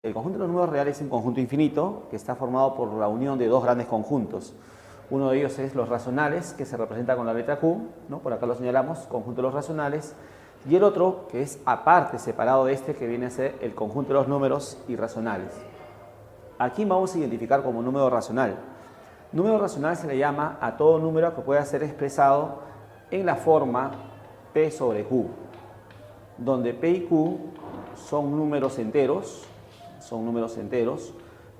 El conjunto de los números reales es un conjunto infinito que está formado por la unión de dos grandes conjuntos. Uno de ellos es los racionales, que se representa con la letra Q, ¿no? Por acá lo señalamos, conjunto de los racionales. Y el otro, que es aparte, separado de este, que viene a ser el conjunto de los números irracionales. Aquí vamos a identificar como número racional. Número racional se le llama a todo número que pueda ser expresado en la forma P sobre Q, donde P y Q son números enteros,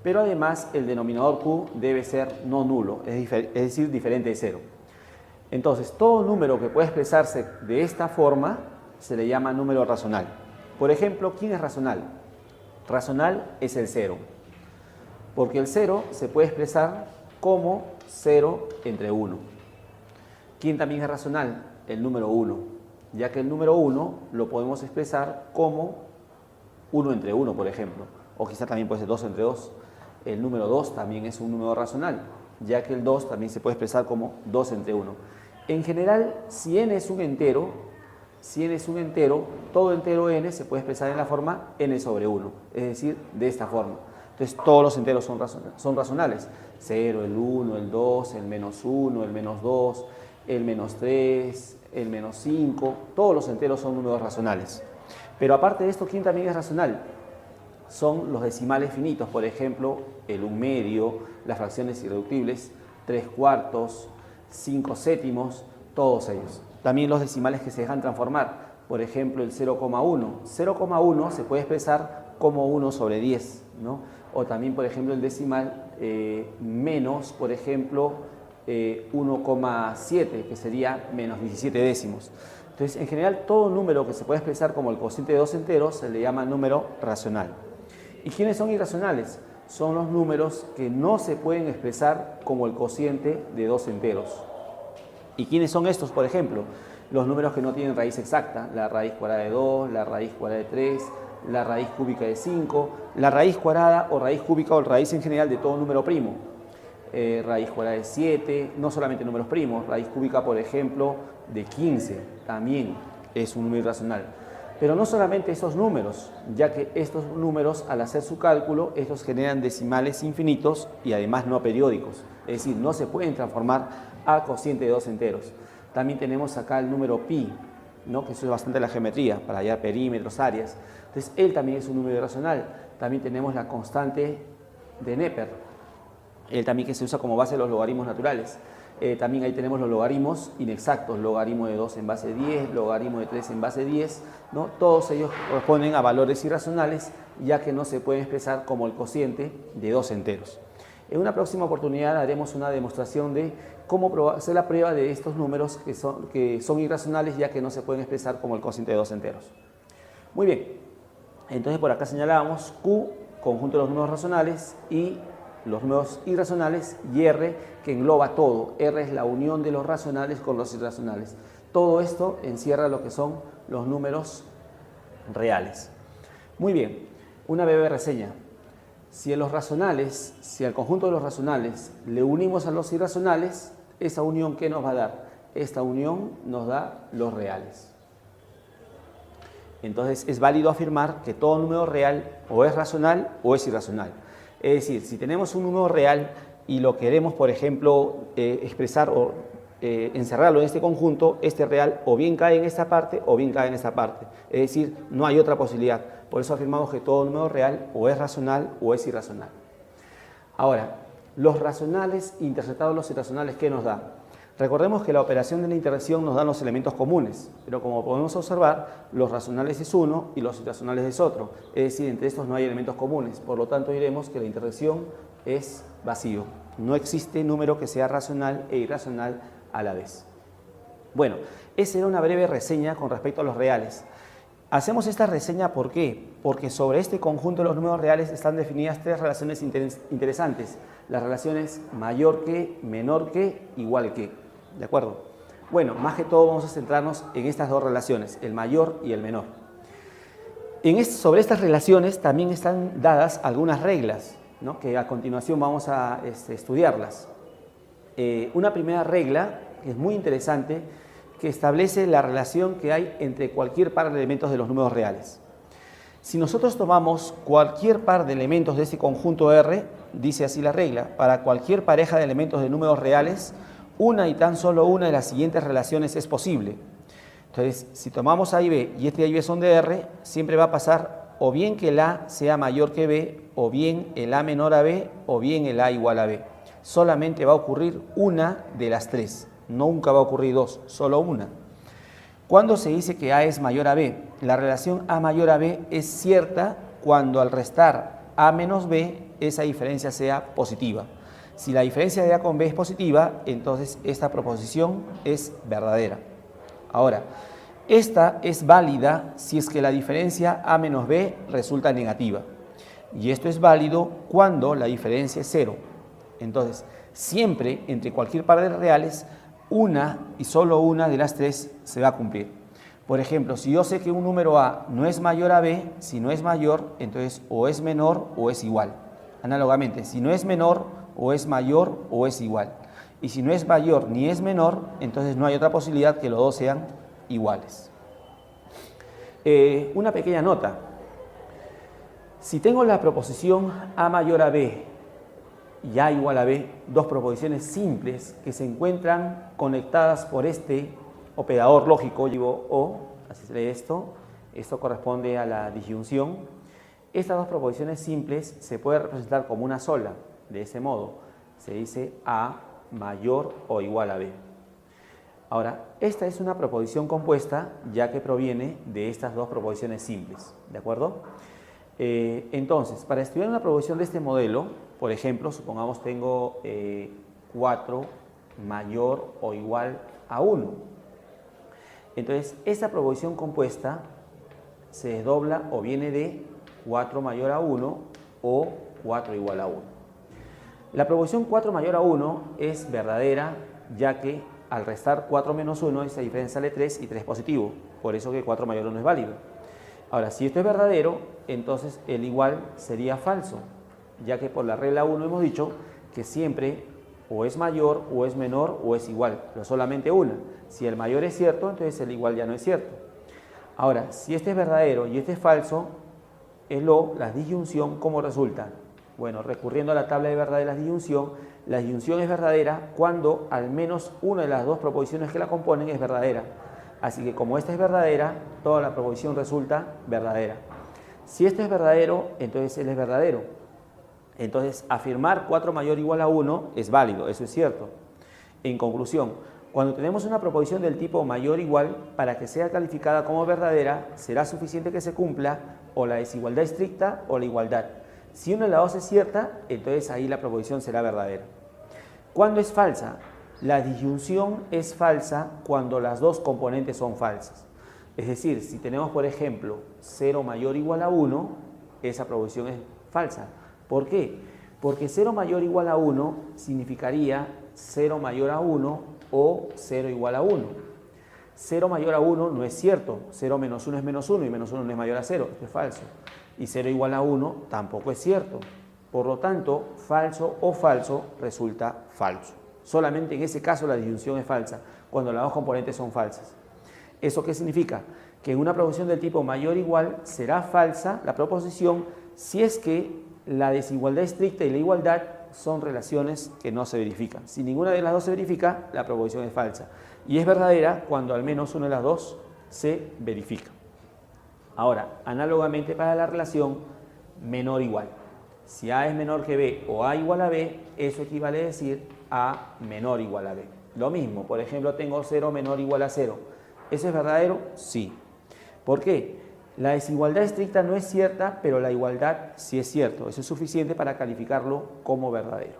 pero además el denominador Q debe ser no nulo, es decir, diferente de cero. Entonces, todo número que pueda expresarse de esta forma se le llama número racional. Por ejemplo, ¿quién es racional? Racional es el cero, porque el cero se puede expresar como 0 entre 1. ¿Quién también es racional? El número 1, ya que el número 1 lo podemos expresar como 1 entre 1, por ejemplo, o quizá también puede ser 2 entre 2. El número 2 también es un número racional, ya que el 2 también se puede expresar como 2 entre 1. En general, si n es un entero, todo entero n se puede expresar en la forma n sobre 1, es decir, de esta forma. Entonces, todos los enteros son racionales. 0, el 1, el 2, el menos 1, el menos 2, el menos 3, el menos 5, todos los enteros son números racionales. Pero aparte de esto, ¿quién también es racional? Son los decimales finitos, por ejemplo, el 1/2, las fracciones irreductibles, 3/4, 5/7, todos ellos. También los decimales que se dejan transformar, por ejemplo, el 0,1. 0,1 se puede expresar como 1 sobre 10, ¿no? O también, por ejemplo, el decimal menos, por ejemplo, 1,7, que sería menos 17 décimos. Entonces, en general, todo número que se puede expresar como el cociente de dos enteros se le llama número racional. ¿Y quiénes son irracionales? Son los números que no se pueden expresar como el cociente de dos enteros. ¿Y quiénes son estos, por ejemplo? Los números que no tienen raíz exacta, la raíz cuadrada de 2, la raíz cuadrada de 3, la raíz cúbica de 5, la raíz cuadrada o raíz cúbica o raíz en general de todo número primo. Raíz cuadrada de 7, no solamente números primos, raíz cúbica, por ejemplo, de 15, también es un número irracional. Pero no solamente esos números, ya que estos números, al hacer su cálculo, estos generan decimales infinitos y además no periódicos, es decir, no se pueden transformar a cociente de dos enteros. También tenemos acá el número pi, ¿no? Que eso es bastante la geometría, para hallar perímetros, áreas. Entonces, él también es un número irracional. También tenemos la constante de Neper, él también que se usa como base de los logaritmos naturales. También ahí tenemos los logaritmos inexactos, logaritmo de 2 en base 10, logaritmo de 3 en base 10, ¿no? Todos ellos corresponden a valores irracionales, ya que no se pueden expresar como el cociente de dos enteros. En una próxima oportunidad haremos una demostración de cómo hacer la prueba de estos números que son irracionales, ya que no se pueden expresar como el cociente de dos enteros. Muy bien, entonces por acá señalábamos Q, conjunto de los números racionales, y los números irracionales, y R, que engloba todo. R es la unión de los racionales con los irracionales. Todo esto encierra lo que son los números reales. Muy bien, una breve reseña. Si al conjunto de los racionales le unimos a los irracionales, esa unión, ¿qué nos va a dar? Esta unión nos da los reales. Entonces, es válido afirmar que todo número real o es racional o es irracional. Es decir, si tenemos un número real y lo queremos, por ejemplo, expresar o encerrarlo en este conjunto, este real o bien cae en esta parte o bien cae en esta parte. Es decir, no hay otra posibilidad. Por eso afirmamos que todo número real o es racional o es irracional. Ahora, los racionales interceptados los irracionales, ¿qué nos da? Recordemos que la operación de la intersección nos da los elementos comunes, pero como podemos observar, los racionales es uno y los irracionales es otro. Es decir, entre estos no hay elementos comunes. Por lo tanto, diremos que la intersección es vacío. No existe número que sea racional e irracional a la vez. Bueno, esa era una breve reseña con respecto a los reales. Hacemos esta reseña, ¿por qué? Porque sobre este conjunto de los números reales están definidas tres relaciones interesantes. Las relaciones mayor que, menor que, igual que. ¿De acuerdo? Bueno, más que todo vamos a centrarnos en estas dos relaciones, el mayor y el menor. Sobre estas relaciones también están dadas algunas reglas, ¿no? Que a continuación vamos a estudiarlas. Una primera regla, que es muy interesante, que establece la relación que hay entre cualquier par de elementos de los números reales. Si nosotros tomamos cualquier par de elementos de este conjunto R, dice así la regla, para cualquier pareja de elementos de números reales, una y tan solo una de las siguientes relaciones es posible. Entonces, si tomamos A y B y este A y B son de R, siempre va a pasar o bien que el A sea mayor que B, o bien el A menor a B, o bien el A igual a B. Solamente va a ocurrir una de las tres, nunca va a ocurrir dos, solo una. ¿Cuándo se dice que A es mayor a B? La relación A mayor a B es cierta cuando al restar A menos B, esa diferencia sea positiva. Si la diferencia de A con B es positiva, entonces esta proposición es verdadera. Ahora, esta es válida si es que la diferencia A menos B resulta negativa. Y esto es válido cuando la diferencia es cero. Entonces, siempre entre cualquier par de reales, una y solo una de las tres se va a cumplir. Por ejemplo, si yo sé que un número A no es mayor a B, si no es mayor, entonces o es menor o es igual. Análogamente, si no es menor, o es mayor o es igual. Y si no es mayor ni es menor, entonces no hay otra posibilidad que los dos sean iguales. Una pequeña nota. Si tengo la proposición A mayor a B y A igual a B, dos proposiciones simples que se encuentran conectadas por este operador lógico, digo O, así se lee esto corresponde a la disyunción. Estas dos proposiciones simples se pueden representar como una sola, de ese modo, se dice A mayor o igual a B. Ahora, esta es una proposición compuesta ya que proviene de estas dos proposiciones simples, ¿de acuerdo? Entonces, para estudiar una proposición de este modelo, por ejemplo, supongamos tengo 4 mayor o igual a 1. Entonces, esta proposición compuesta se desdobla o viene de 4 mayor a 1 o 4 igual a 1. La proposición 4 mayor a 1 es verdadera, ya que al restar 4 menos 1, esa diferencia sale 3 y 3 positivo. Por eso que 4 mayor a 1 es válido. Ahora, si esto es verdadero, entonces el igual sería falso, ya que por la regla 1 hemos dicho que siempre o es mayor, o es menor, o es igual, pero solamente una. Si el mayor es cierto, entonces el igual ya no es cierto. Ahora, si este es verdadero y este es falso, la disyunción, ¿cómo resulta? Bueno, recurriendo a la tabla de verdad de la disyunción es verdadera cuando al menos una de las dos proposiciones que la componen es verdadera. Así que como esta es verdadera, toda la proposición resulta verdadera. Si esto es verdadero, entonces él es verdadero. Entonces, afirmar 4 mayor o igual a 1 es válido, eso es cierto. En conclusión, cuando tenemos una proposición del tipo mayor o igual, para que sea calificada como verdadera, será suficiente que se cumpla o la desigualdad estricta o la igualdad. Si una de las dos es cierta, entonces ahí la proposición será verdadera. ¿Cuándo es falsa? La disyunción es falsa cuando las dos componentes son falsas. Es decir, si tenemos, por ejemplo, 0 mayor o igual a 1, esa proposición es falsa. ¿Por qué? Porque 0 mayor o igual a 1 significaría 0 mayor a 1 o 0 igual a 1. 0 mayor a 1 no es cierto, 0 menos 1 es menos 1 y menos 1 no es mayor a 0, esto es falso. Y 0 igual a 1 tampoco es cierto. Por lo tanto, falso o falso resulta falso. Solamente en ese caso la disyunción es falsa, cuando las dos componentes son falsas. ¿Eso qué significa? Que en una proposición del tipo mayor o igual será falsa la proposición si es que la desigualdad estricta y la igualdad son relaciones que no se verifican. Si ninguna de las dos se verifica, la proposición es falsa. Y es verdadera cuando al menos una de las dos se verifica. Ahora, análogamente para la relación menor igual. Si A es menor que B o A igual a B, eso equivale a decir A menor igual a B. Lo mismo, por ejemplo, tengo 0 menor igual a 0. ¿Eso es verdadero? Sí. ¿Por qué? La desigualdad estricta no es cierta, pero la igualdad sí es cierto. Eso es suficiente para calificarlo como verdadero.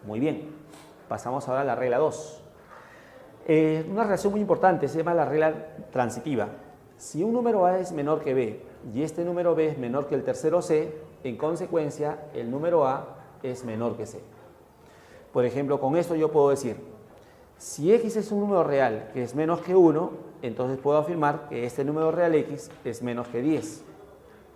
Muy bien, pasamos ahora a la regla 2. Una relación muy importante se llama la regla transitiva. Si un número A es menor que B y este número B es menor que el tercero C, en consecuencia el número A es menor que C. Por ejemplo, con esto yo puedo decir, si X es un número real que es menos que 1, entonces puedo afirmar que este número real X es menos que 10.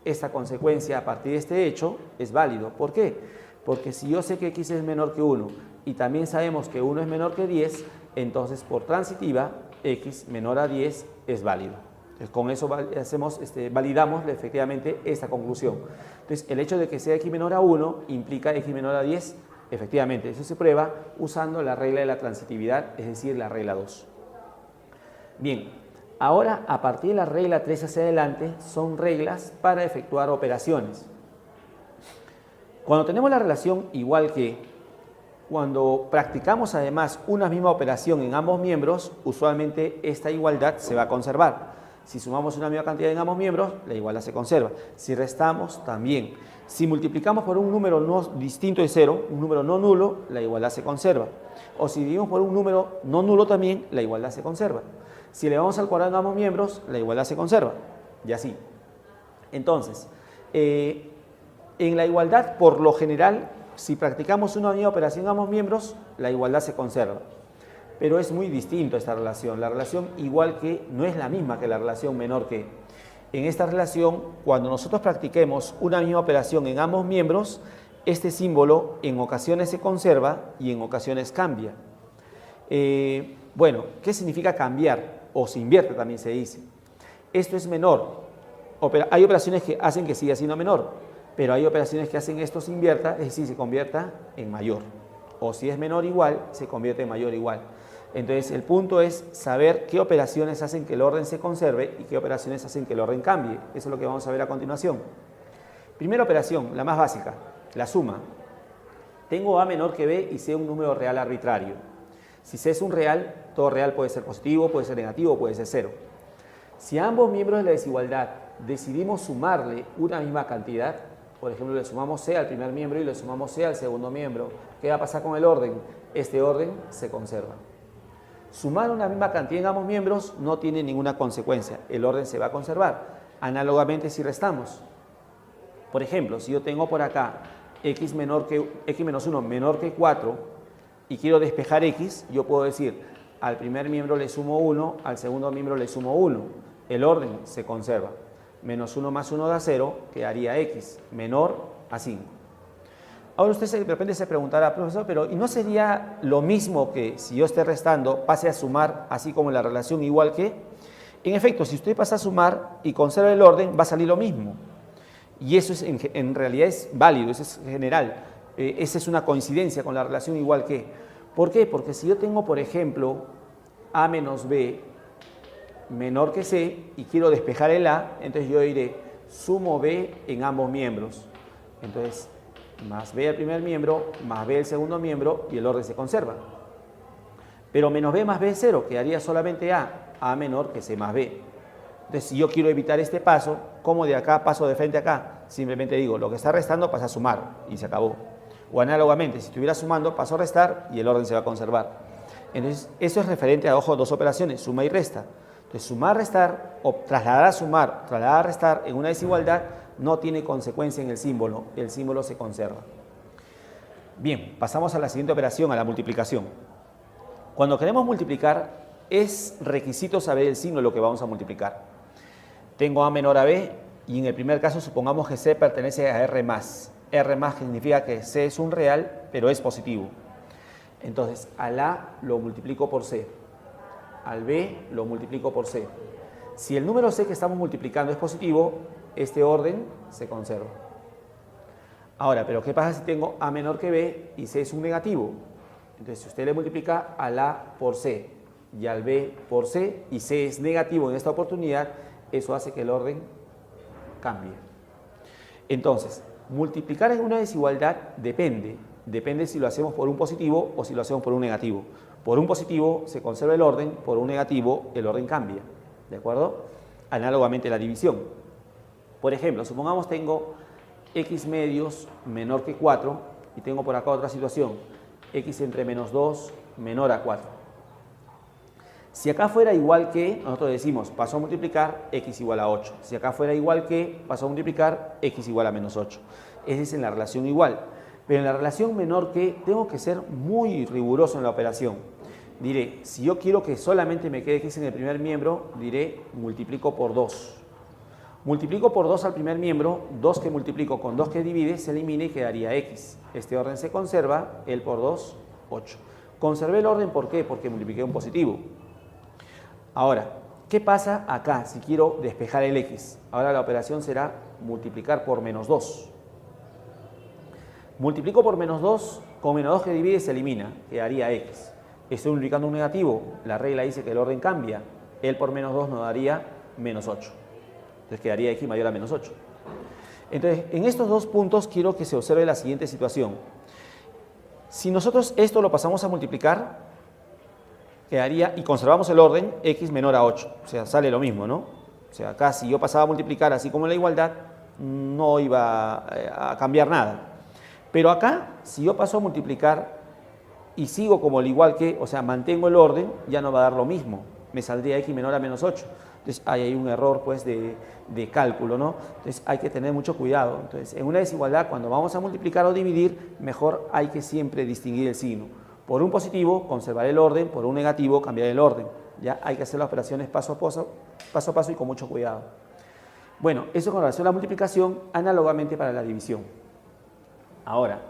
Esta consecuencia a partir de este hecho es válido. ¿Por qué? Porque si yo sé que X es menor que 1 y también sabemos que 1 es menor que 10, entonces por transitiva X menor a 10 es válido. Entonces, con eso validamos efectivamente esta conclusión. Entonces, el hecho de que sea x menor a 1 implica x menor a 10. Efectivamente, eso se prueba usando la regla de la transitividad, es decir, la regla 2. Bien, ahora a partir de la regla 3 hacia adelante son reglas para efectuar operaciones. Cuando tenemos la relación igual que, cuando practicamos además una misma operación en ambos miembros, usualmente esta igualdad se va a conservar. Si sumamos una misma cantidad en ambos miembros, la igualdad se conserva. Si restamos, también. Si multiplicamos por un número no distinto de 0, un número no nulo, la igualdad se conserva. O si dividimos por un número no nulo también, la igualdad se conserva. Si elevamos al cuadrado en ambos miembros, la igualdad se conserva. Y así. Entonces, en la igualdad, por lo general, si practicamos una misma operación en ambos miembros, la igualdad se conserva. Pero es muy distinto esta relación. La relación igual que no es la misma que la relación menor que. En esta relación, cuando nosotros practiquemos una misma operación en ambos miembros, este símbolo en ocasiones se conserva y en ocasiones cambia. Bueno, ¿qué significa cambiar? O se invierte también se dice. Esto es menor. Hay operaciones que hacen que siga siendo menor, pero hay operaciones que hacen esto se invierta, es decir, se convierta en mayor. O si es menor igual, se convierte en mayor igual. Entonces, el punto es saber qué operaciones hacen que el orden se conserve y qué operaciones hacen que el orden cambie. Eso es lo que vamos a ver a continuación. Primera operación, la más básica, la suma. Tengo a menor que b y c un número real arbitrario. Si c es un real, todo real puede ser positivo, puede ser negativo, puede ser cero. Si a ambos miembros de la desigualdad decidimos sumarle una misma cantidad, por ejemplo, le sumamos c al primer miembro y le sumamos c al segundo miembro, ¿qué va a pasar con el orden? Este orden se conserva. Sumar una misma cantidad en ambos miembros no tiene ninguna consecuencia, el orden se va a conservar. Análogamente si restamos. Por ejemplo, si yo tengo por acá x menos 1 menor que 4 y quiero despejar x, yo puedo decir al primer miembro le sumo 1, al segundo miembro le sumo 1. El orden se conserva. Menos 1 más 1 da 0, quedaría x menor a 5. Ahora usted de repente se preguntará, profesor, pero ¿y no sería lo mismo que si yo esté restando pase a sumar así como en la relación igual que? En efecto, si usted pasa a sumar y conserva el orden, va a salir lo mismo. Y eso en realidad es válido, eso es general. Esa es una coincidencia con la relación igual que. ¿Por qué? Porque si yo tengo, por ejemplo, a menos b menor que c y quiero despejar el a, entonces yo diré sumo b en ambos miembros. Entonces, más b al primer miembro, más b al segundo miembro y el orden se conserva. Pero menos b más b es 0, quedaría solamente a menor que c más b. Entonces, si yo quiero evitar este paso, ¿cómo de acá paso de frente a acá? Simplemente digo, lo que está restando pasa a sumar y se acabó. O análogamente, si estuviera sumando, paso a restar y el orden se va a conservar. Entonces, eso es referente a, ojo, dos operaciones, suma y resta. Entonces, sumar, restar o trasladar a sumar, trasladar a restar en una desigualdad no tiene consecuencia en el símbolo se conserva. Bien, pasamos a la siguiente operación, a la multiplicación. Cuando queremos multiplicar, es requisito saber el signo de lo que vamos a multiplicar. Tengo a menor a b y en el primer caso supongamos que c pertenece a r más. R más significa que c es un real, pero es positivo. Entonces, al a lo multiplico por c. Al b lo multiplico por c. Si el número c que estamos multiplicando es positivo, este orden se conserva. Ahora, pero ¿qué pasa si tengo a menor que b y c es un negativo? Entonces, si usted le multiplica al a por c y al b por c y c es negativo en esta oportunidad, eso hace que el orden cambie. Entonces, multiplicar en una desigualdad depende si lo hacemos por un positivo o si lo hacemos por un negativo. Por un positivo se conserva el orden, por un negativo el orden cambia. ¿De acuerdo? Análogamente la división. Por ejemplo, supongamos tengo x medios menor que 4 y tengo por acá otra situación, x entre menos 2 menor a 4. Si acá fuera igual que, nosotros decimos, paso a multiplicar x igual a 8. Si acá fuera igual que, paso a multiplicar x igual a menos 8. Esa es en la relación igual. Pero en la relación menor que, tengo que ser muy riguroso en la operación. Diré, si yo quiero que solamente me quede x en el primer miembro, diré, multiplico por 2. Multiplico por 2 al primer miembro, 2 que multiplico con 2 que divide, se elimina y quedaría x. Este orden se conserva, el por 2, 8. Conservé el orden, ¿por qué? Porque multipliqué un positivo. Ahora, ¿Qué pasa acá si quiero despejar el x? Ahora la operación será multiplicar por menos 2. Multiplico por menos 2, con menos 2 que divide se elimina, quedaría x. Estoy multiplicando un negativo, la regla dice que el orden cambia. El por menos 2 nos daría menos 8. Entonces quedaría x mayor a menos 8. Entonces, en estos dos puntos quiero que se observe la siguiente situación. Si nosotros esto lo pasamos a multiplicar, quedaría, y conservamos el orden, x menor a 8. O sea, sale lo mismo, ¿no? O sea, acá si yo pasaba a multiplicar así como en la igualdad, no iba a cambiar nada. Pero acá, si yo paso a multiplicar y sigo como el igual que, o sea, mantengo el orden, ya no va a dar lo mismo. Me saldría x menor a menos 8. Entonces, ahí hay un error, pues, de cálculo, ¿no? Entonces, hay que tener mucho cuidado. Entonces, en una desigualdad, cuando vamos a multiplicar o dividir, mejor hay que siempre distinguir el signo. Por un positivo, conservar el orden, por un negativo, cambiar el orden. Ya hay que hacer las operaciones paso a paso y con mucho cuidado. Bueno, eso con relación a la multiplicación, análogamente para la división. Ahora,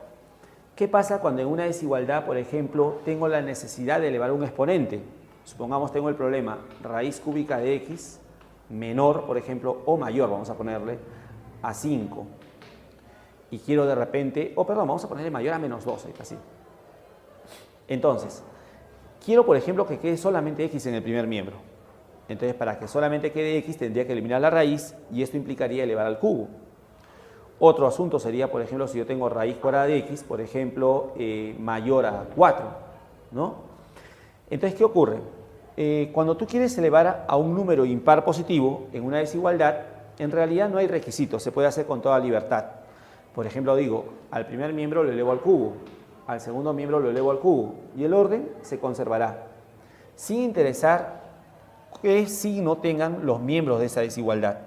¿qué pasa cuando en una desigualdad, por ejemplo, tengo la necesidad de elevar un exponente? Supongamos tengo el problema raíz cúbica de x menor, por ejemplo, o mayor, vamos a ponerle, a 5. Y quiero de repente, vamos a ponerle mayor a menos 2, ahí está así. Entonces, quiero, por ejemplo, que quede solamente x en el primer miembro. Entonces, para que solamente quede x, tendría que eliminar la raíz y esto implicaría elevar al cubo. Otro asunto sería, por ejemplo, si yo tengo raíz cuadrada de x, por ejemplo, mayor a 4, ¿no? Entonces, ¿qué ocurre? Cuando tú quieres elevar a un número impar positivo en una desigualdad, en realidad no hay requisitos, se puede hacer con toda libertad. Por ejemplo, digo, al primer miembro lo elevo al cubo, al segundo miembro lo elevo al cubo y el orden se conservará, sin interesar qué signo tengan los miembros de esa desigualdad.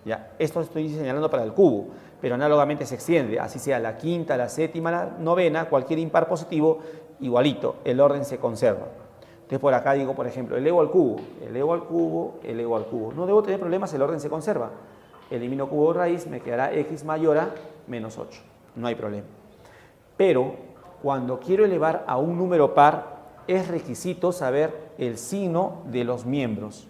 Ya, esto estoy señalando para el cubo, pero análogamente se extiende, así sea la quinta, la séptima, la novena, cualquier impar positivo, igualito, el orden se conserva. Entonces por acá digo, por ejemplo, elevo al cubo, elevo al cubo, elevo al cubo. No debo tener problemas, el orden se conserva. Elimino cubo de raíz, me quedará x mayor a menos 8. No hay problema. Pero cuando quiero elevar a un número par, es requisito saber el signo de los miembros.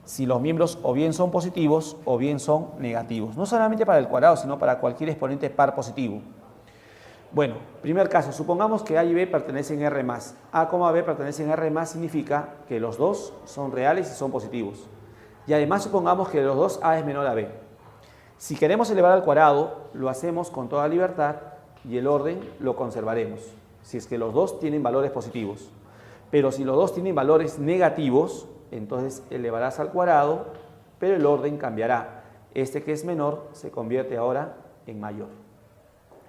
Si los miembros o bien son positivos o bien son negativos. No solamente para el cuadrado, sino para cualquier exponente par positivo. Bueno, primer caso, supongamos que A y B pertenecen a R+. A, B pertenecen a R+, significa que los dos son reales y son positivos. Y además supongamos que de los dos A es menor a B. Si queremos elevar al cuadrado, lo hacemos con toda libertad y el orden lo conservaremos, si es que los dos tienen valores positivos. Pero si los dos tienen valores negativos, entonces elevarás al cuadrado, pero el orden cambiará. Este que es menor se convierte ahora en mayor.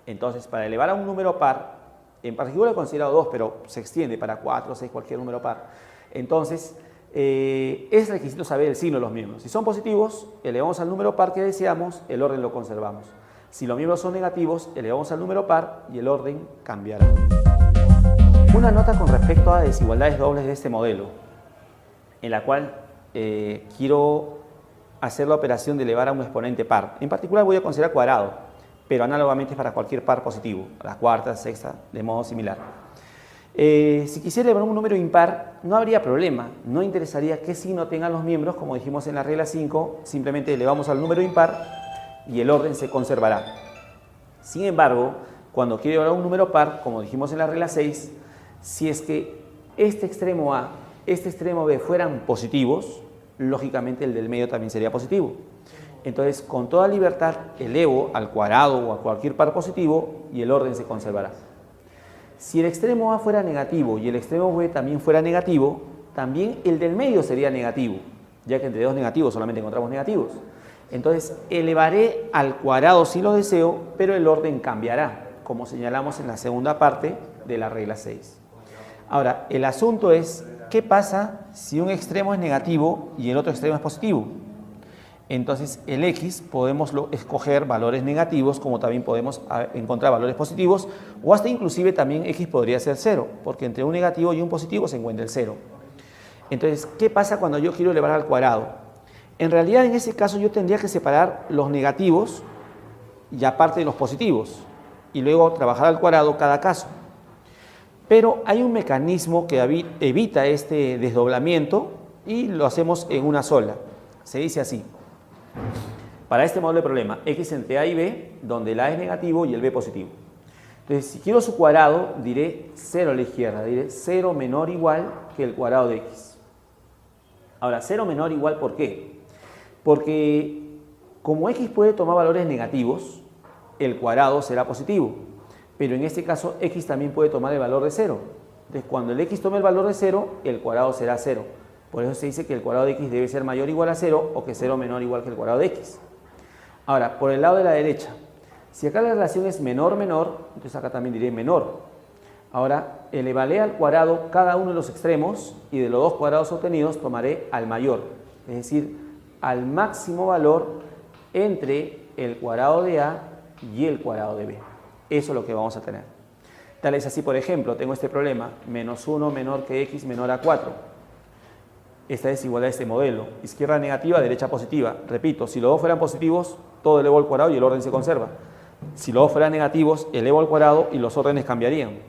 Entonces, para elevar a un número par, en particular he considerado 2, pero se extiende para 4, 6, cualquier número par. Entonces, es requisito saber el signo de los miembros. Si son positivos, elevamos al número par que deseamos, el orden lo conservamos. Si los miembros son negativos, elevamos al número par y el orden cambiará. Una nota con respecto a desigualdades dobles de este modelo, en la cual quiero hacer la operación de elevar a un exponente par. En particular voy a considerar cuadrado, pero análogamente es para cualquier par positivo, la cuarta, sexta, de modo similar. Si quisiera elevar un número impar, no habría problema, no interesaría qué signo tengan los miembros, como dijimos en la regla 5, simplemente elevamos al número impar y el orden se conservará. Sin embargo, cuando quiero elevar un número par, como dijimos en la regla 6, si es que este extremo A, este extremo B fueran positivos, lógicamente el del medio también sería positivo. Entonces, con toda libertad, elevo al cuadrado o a cualquier par positivo y el orden se conservará. Si el extremo A fuera negativo y el extremo B también fuera negativo, también el del medio sería negativo, ya que entre dos negativos solamente encontramos negativos. Entonces, elevaré al cuadrado si lo deseo, pero el orden cambiará, como señalamos en la segunda parte de la regla 6. Ahora, el asunto es, ¿qué pasa si un extremo es negativo y el otro extremo es positivo? Entonces, el x podemos escoger valores negativos, como también podemos encontrar valores positivos, o hasta inclusive también x podría ser 0, porque entre un negativo y un positivo se encuentra el 0. Entonces, ¿qué pasa cuando yo quiero elevar al cuadrado? En realidad, en ese caso, yo tendría que separar los negativos y aparte de los positivos, y luego trabajar al cuadrado cada caso. Pero hay un mecanismo que evita este desdoblamiento, y lo hacemos en una sola. Se dice así. Para este modelo de problema, x entre a y b, donde el a es negativo y el b positivo. Entonces, si quiero su cuadrado, diré 0 a la izquierda, diré 0 menor o igual que el cuadrado de x. Ahora, 0 menor o igual, ¿por qué? Porque como x puede tomar valores negativos, el cuadrado será positivo. Pero en este caso, x también puede tomar el valor de 0. Entonces, cuando el x tome el valor de 0, el cuadrado será 0. Por eso se dice que el cuadrado de x debe ser mayor o igual a 0 o que 0 menor o igual que el cuadrado de x. Ahora, por el lado de la derecha, si acá la relación es menor-menor, entonces acá también diré menor. Ahora, elevaré al cuadrado cada uno de los extremos y de los dos cuadrados obtenidos tomaré al mayor, es decir, al máximo valor entre el cuadrado de a y el cuadrado de b. Eso es lo que vamos a tener. Tal es así, por ejemplo, tengo este problema, menos 1 menor que x menor a 4. Esta desigualdad de este modelo, izquierda negativa, derecha positiva. Repito, si los dos fueran positivos, todo elevo al cuadrado y el orden se conserva. Si los dos fueran negativos, elevo al cuadrado y los órdenes cambiarían.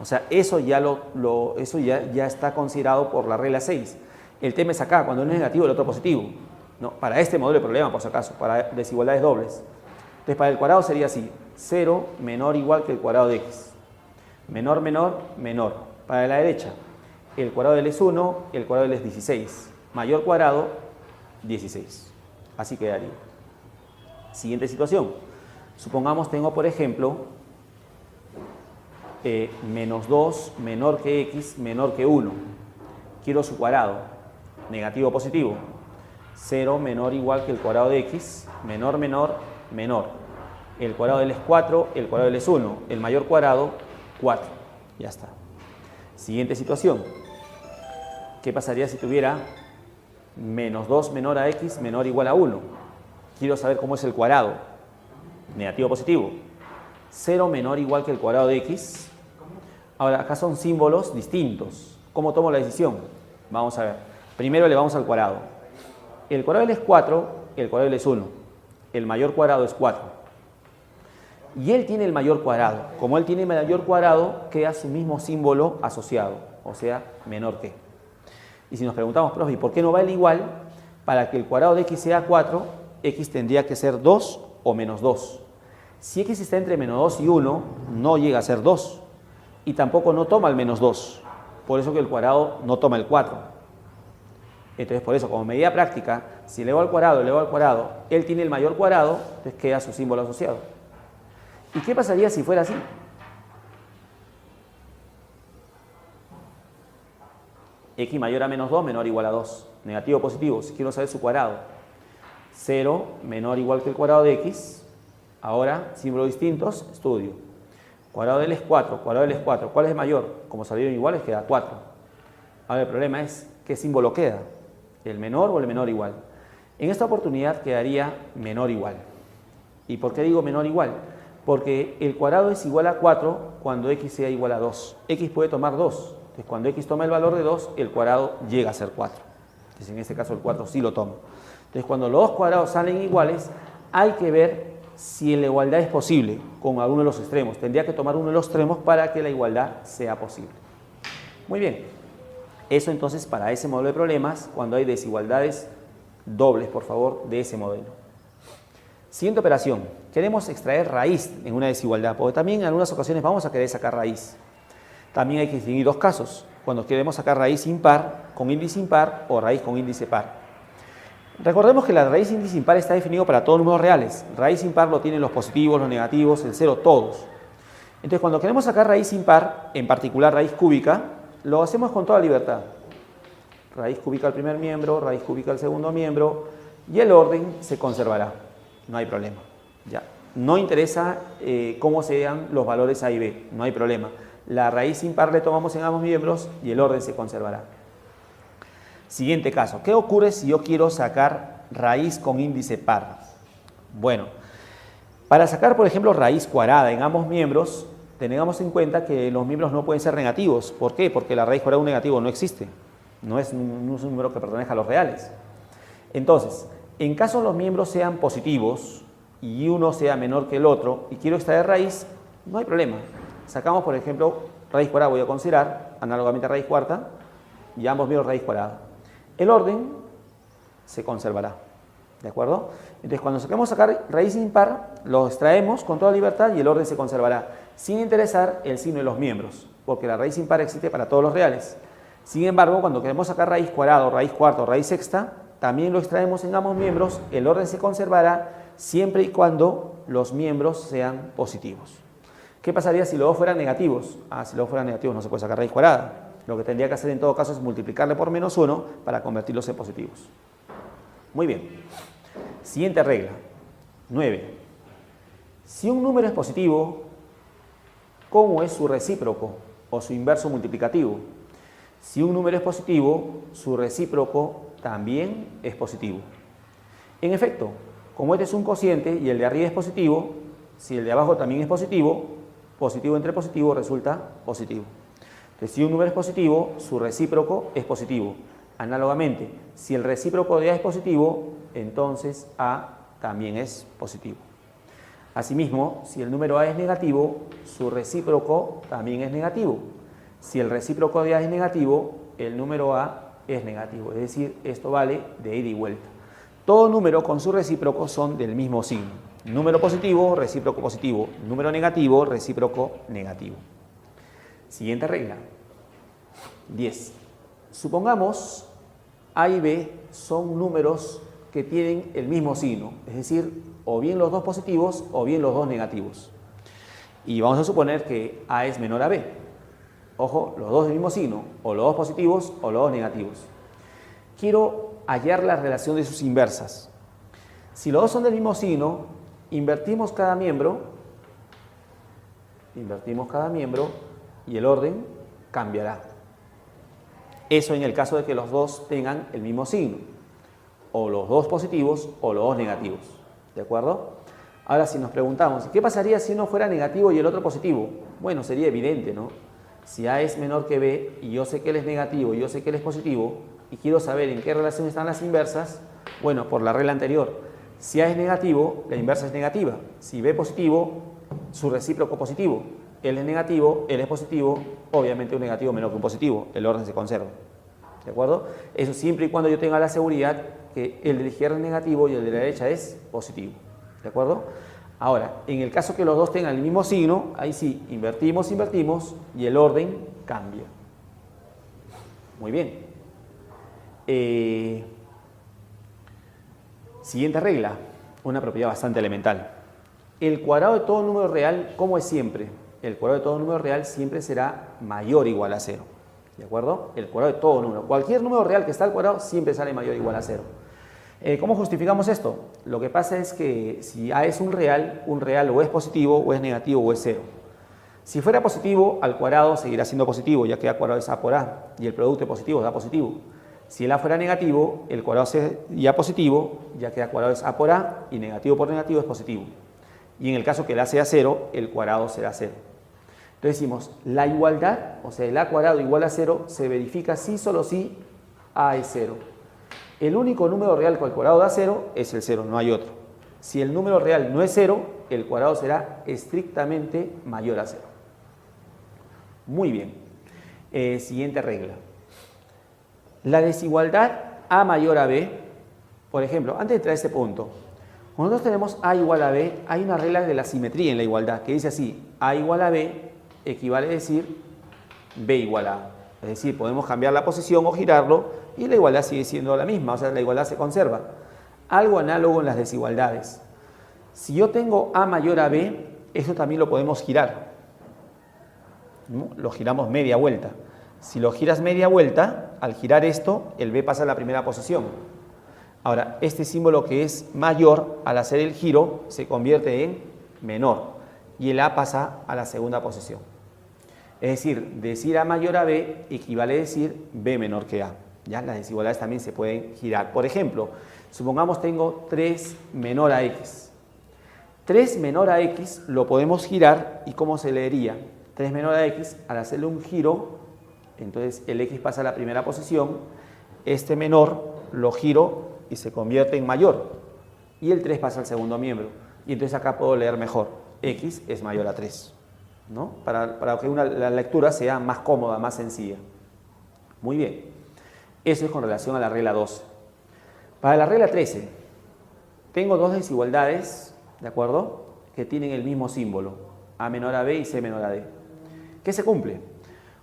O sea, eso ya está considerado por la regla 6. El tema es acá, cuando uno es negativo, el otro positivo. No, para este modelo de problema, por si acaso, para desigualdades dobles. Entonces, para el cuadrado sería así, 0 menor o igual que el cuadrado de x. Menor, menor, menor. Para la derecha, el cuadrado del es 1, el cuadrado del es 16. Mayor cuadrado, 16. Así quedaría. Siguiente situación. Supongamos tengo, por ejemplo, menos 2 menor que x menor que 1. Quiero su cuadrado, negativo o positivo. 0 menor o igual que el cuadrado de x, menor, menor, menor. El cuadrado del es 4, el cuadrado del es 1. El mayor cuadrado, 4. Ya está. Siguiente situación. ¿Qué pasaría si tuviera menos 2 menor a x menor o igual a 1? Quiero saber cómo es el cuadrado. Negativo o positivo. 0 menor o igual que el cuadrado de x. Ahora, acá son símbolos distintos. ¿Cómo tomo la decisión? Vamos a ver. Primero le vamos al cuadrado. El cuadrado del es 4, el cuadrado del es 1. El mayor cuadrado es 4. Y él tiene el mayor cuadrado. Como él tiene el mayor cuadrado, queda su mismo símbolo asociado, o sea, menor que. Y si nos preguntamos, profe, ¿por qué no va el igual? Para que el cuadrado de x sea 4, x tendría que ser 2 o menos 2. Si x está entre menos 2 y 1, no llega a ser 2. Y tampoco no toma el menos 2. Por eso que el cuadrado no toma el 4. Entonces, por eso, como medida práctica, si elevo al cuadrado, él tiene el mayor cuadrado, entonces queda su símbolo asociado. ¿Y qué pasaría si fuera así? X mayor a menos 2, menor o igual a 2. Negativo o positivo, si quiero saber su cuadrado. 0 menor o igual que el cuadrado de x. Ahora, símbolos distintos, estudio. Cuadrado del es 4, cuadrado del es 4. ¿Cuál es mayor? Como salieron iguales, queda 4. Ahora el problema es, ¿qué símbolo queda? ¿El menor o el menor igual? En esta oportunidad quedaría menor igual. ¿Y por qué digo menor igual? Porque el cuadrado es igual a 4 cuando x sea igual a 2. X puede tomar 2. Entonces, cuando x toma el valor de 2, el cuadrado llega a ser 4. Entonces, en este caso, el 4 sí lo toma. Entonces, cuando los dos cuadrados salen iguales, hay que ver si la igualdad es posible con alguno de los extremos. Tendría que tomar uno de los extremos para que la igualdad sea posible. Muy bien. Eso entonces para ese modelo de problemas, cuando hay desigualdades dobles, por favor, de ese modelo. Siguiente operación. Queremos extraer raíz en una desigualdad, porque también en algunas ocasiones vamos a querer sacar raíz. También hay que distinguir dos casos. Cuando queremos sacar raíz impar con índice impar o raíz con índice par. Recordemos que la raíz índice impar está definido para todos los números reales. Raíz impar lo tienen los positivos, los negativos, el cero, todos. Entonces, cuando queremos sacar raíz impar, en particular raíz cúbica, lo hacemos con toda libertad. Raíz cúbica al primer miembro, raíz cúbica al segundo miembro, y el orden se conservará. No hay problema. Ya. No interesa cómo sean los valores A y B, no hay problema. La raíz impar le tomamos en ambos miembros y el orden se conservará. Siguiente caso. ¿Qué ocurre si yo quiero sacar raíz con índice par? Bueno, para sacar, por ejemplo, raíz cuadrada en ambos miembros, tengamos en cuenta que los miembros no pueden ser negativos. ¿Por qué? Porque la raíz cuadrada de un negativo no existe. No es un número que pertenezca a los reales. Entonces, en caso los miembros sean positivos y uno sea menor que el otro y quiero extraer raíz, no hay problema. Sacamos, por ejemplo, raíz cuadrada, voy a considerar, análogamente a raíz cuarta, y ambos miembros raíz cuadrada. el orden se conservará. ¿De acuerdo? Entonces, cuando queremos sacar raíz impar, lo extraemos con toda libertad y el orden se conservará, sin interesar el signo de los miembros, porque la raíz impar existe para todos los reales. Sin embargo, cuando queremos sacar raíz cuadrada, raíz cuarta o raíz sexta, también lo extraemos en ambos miembros, el orden se conservará siempre y cuando los miembros sean positivos. ¿Qué pasaría si los dos fueran negativos? Si los dos fueran negativos no se puede sacar raíz cuadrada. Lo que tendría que hacer en todo caso es multiplicarle por -1 para convertirlos en positivos. Muy bien. Siguiente regla, 9. Si un número es positivo, ¿cómo es su recíproco o su inverso multiplicativo? Si un número es positivo, su recíproco también es positivo. En efecto, como este es un cociente y el de arriba es positivo, si el de abajo también es positivo, positivo entre positivo resulta positivo. Entonces, si un número es positivo, su recíproco es positivo. Análogamente, si el recíproco de A es positivo, entonces A también es positivo. Asimismo, si el número A es negativo, su recíproco también es negativo. Si el recíproco de A es negativo, el número A es negativo. Es decir, esto vale de ida y vuelta. Todo número con su recíproco son del mismo signo. Número positivo, recíproco positivo. Número negativo, recíproco negativo. Siguiente regla. 10. Supongamos A y B son números que tienen el mismo signo, es decir, o bien los dos positivos o bien los dos negativos. Y vamos a suponer que A es menor a B. Ojo, los dos del mismo signo, o los dos positivos o los dos negativos. Quiero hallar la relación de sus inversas. Si los dos son del mismo signo, invertimos cada miembro y el orden cambiará. Eso en el caso de que los dos tengan el mismo signo, o los dos positivos o los dos negativos, ¿de acuerdo? Ahora, si nos preguntamos, ¿qué pasaría si uno fuera negativo y el otro positivo? Bueno, sería evidente, ¿no? Si A es menor que B y yo sé que él es negativo y yo sé que él es positivo y quiero saber en qué relación están las inversas, bueno, por la regla anterior, si A es negativo, la inversa es negativa. Si B es positivo, su recíproco positivo. Él es negativo, él es positivo, obviamente un negativo menor que un positivo, el orden se conserva. ¿De acuerdo? Eso siempre y cuando yo tenga la seguridad que el de la izquierda es negativo y el de la derecha es positivo. ¿De acuerdo? Ahora, en el caso que los dos tengan el mismo signo, ahí sí, invertimos y el orden cambia. Muy bien. Siguiente regla, una propiedad bastante elemental. El cuadrado de todo número real, ¿cómo es siempre? El cuadrado de todo número real siempre será mayor o igual a 0. ¿De acuerdo? El cuadrado de todo número. Cualquier número real que está al cuadrado siempre sale mayor o igual a 0. ¿Cómo justificamos esto? Lo que pasa es que si A es un real o es positivo o es negativo o es 0. Si fuera positivo, al cuadrado seguirá siendo positivo, ya que A cuadrado es A por A, y el producto de positivo da positivo. Si el A fuera negativo, el cuadrado sería positivo, ya que A cuadrado es A por A, y negativo por negativo es positivo. Y en el caso que el A sea 0, el cuadrado será 0. Entonces decimos, la igualdad, o sea, el A cuadrado igual a 0, se verifica si solo si A es 0. El único número real con el cuadrado da 0 es el 0, no hay otro. Si el número real no es 0, el cuadrado será estrictamente mayor a 0. Muy bien. Siguiente regla. La desigualdad A mayor a B, por ejemplo, antes de entrar a este punto, cuando nosotros tenemos A igual a B, hay una regla de la simetría en la igualdad que dice así, A igual a B equivale a decir B igual a A. Es decir, podemos cambiar la posición o girarlo y la igualdad sigue siendo la misma, o sea, la igualdad se conserva. Algo análogo en las desigualdades. Si yo tengo A mayor a B, eso también lo podemos girar. ¿No? Lo giramos media vuelta. Si lo giras media vuelta, al girar esto, el B pasa a la primera posición. Ahora, este símbolo que es mayor, al hacer el giro, se convierte en menor y el A pasa a la segunda posición. Es decir A mayor a B equivale a decir B menor que A. ¿Ya? Las desigualdades también se pueden girar. Por ejemplo, supongamos tengo 3 menor a X. 3 menor a X lo podemos girar y ¿cómo se leería? 3 menor a X, al hacerle un giro, entonces el X pasa a la primera posición, este menor lo giro y se convierte en mayor y el 3 pasa al segundo miembro. Y entonces acá puedo leer mejor, X es mayor a 3, ¿no? Para que la lectura sea más cómoda, más sencilla. Muy bien. Eso es con relación a la regla 12. Para la regla 13, tengo dos desigualdades, ¿de acuerdo?, que tienen el mismo símbolo, A menor a B y C menor a D. ¿Qué se cumple?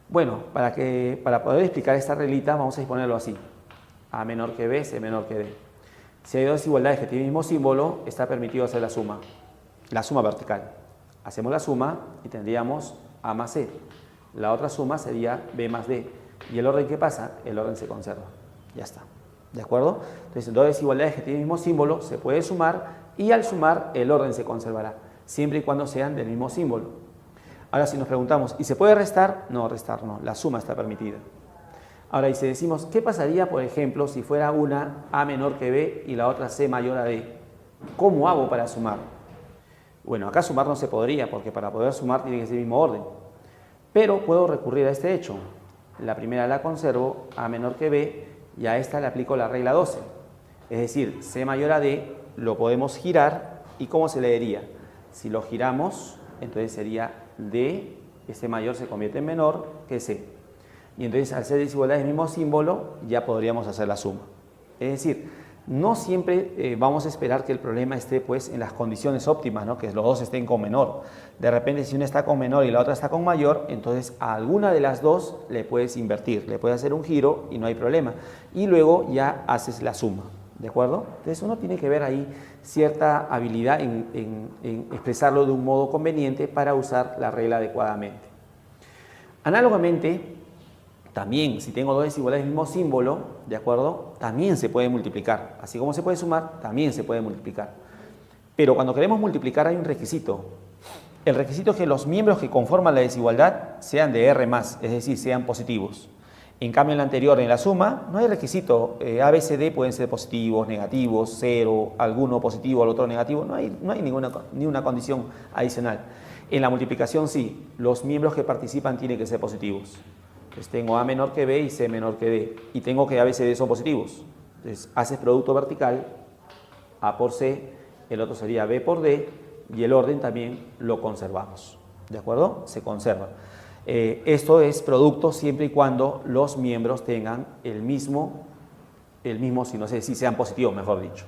Bueno, para poder explicar esta reglita vamos a disponerlo así. A menor que B, C menor que D. Si hay dos desigualdades que tienen el mismo símbolo, está permitido hacer la suma vertical. Hacemos la suma y tendríamos A más C. La otra suma sería B más D. ¿Y el orden qué pasa? El orden se conserva. Ya está. ¿De acuerdo? Entonces, dos desigualdades que tienen el mismo símbolo se puede sumar y al sumar el orden se conservará, siempre y cuando sean del mismo símbolo. Ahora, si nos preguntamos, ¿y se puede restar? No, restar no. La suma está permitida. Ahora, y si decimos, ¿qué pasaría, por ejemplo, si fuera una A menor que B y la otra C mayor a D? ¿Cómo hago para sumar? Bueno, acá sumar no se podría, porque para poder sumar tiene que ser el mismo orden. Pero puedo recurrir a este hecho. La primera la conservo, A menor que B, y a esta le aplico la regla 12. Es decir, C mayor a D lo podemos girar, ¿y cómo se leería? Si lo giramos, entonces sería D, que C mayor se convierte en menor que C. Y entonces, al ser desigualdades del mismo símbolo, ya podríamos hacer la suma. Es decir, no siempre vamos a esperar que el problema esté pues, en las condiciones óptimas, ¿no? Que los dos estén con menor. De repente, si una está con menor y la otra está con mayor, entonces a alguna de las dos le puedes invertir, le puedes hacer un giro y no hay problema. Y luego ya haces la suma, ¿de acuerdo? Entonces uno tiene que ver ahí cierta habilidad en expresarlo de un modo conveniente para usar la regla adecuadamente. Análogamente, también, si tengo dos desigualdades del mismo símbolo, ¿de acuerdo?, también se puede multiplicar. Así como se puede sumar, también se puede multiplicar. Pero cuando queremos multiplicar hay un requisito. El requisito es que los miembros que conforman la desigualdad sean de R+, es decir, sean positivos. En cambio, en la anterior, en la suma, no hay requisito. A, B, C, D pueden ser positivos, negativos, 0, alguno positivo, el otro negativo. No hay ninguna condición adicional. En la multiplicación sí, los miembros que participan tienen que ser positivos. Entonces tengo A menor que B y C menor que D. Y tengo que A, B, C, D son positivos. Entonces haces producto vertical, A por C, el otro sería B por D, y el orden también lo conservamos. ¿De acuerdo? Se conserva. Esto es producto siempre y cuando los miembros tengan el mismo, si no sé si sean positivos, mejor dicho.